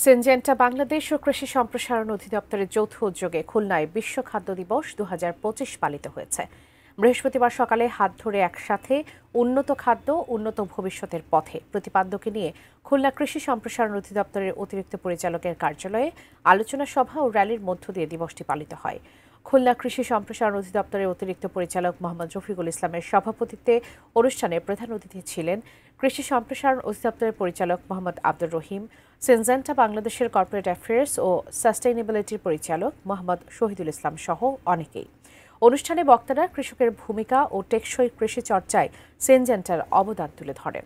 Syngenta Bangladesh ও কৃষি সম্প্রসারণ অধিদপ্তরের যৌথ উদ্যোগে খুলনায় বিশ্ব খাদ্য দিবস ২০২৫ পালিত হয়েছে। বৃহস্পতিবার সকালে হাত ধরে একসাথে উন্নত খাদ্য উন্নত ভবিষ্যতের পথে প্রতিপাদ্যকে নিয়ে খুলনা কৃষি সম্প্রসারণ অধিদপ্তরের অতিরিক্ত পরিচালকের কার্যালয়ে আলোচনা সভা ও র্যালির মধ্য দিয়ে দিবসটি পালিত হয়। খুলনা কৃষি সম্প্রসারণ অধিদপ্তরের অতিরিক্ত পরিচালক মোহাম্মদ রফিকুল ইসলামের সভাপতিত্বে অনুষ্ঠানে প্রধান অতিথি ছিলেন কৃষি সম্প্রসারণ অধিদপ্তরের পরিচালক মোহাম্মদ আব্দুর রহিম, সিনজেন্টা বাংলাদেশের কর্পোরেট অ্যাফেয়ার্স ও সাস্টেইনেবিলিটির পরিচালক মোহাম্মদ শহীদুল ইসলাম সহ অনেকেই। অনুষ্ঠানে বক্তারা কৃষকের ভূমিকা ও টেকসই কৃষি চর্চায় সিনজেন্টার অবদান তুলে ধরেন।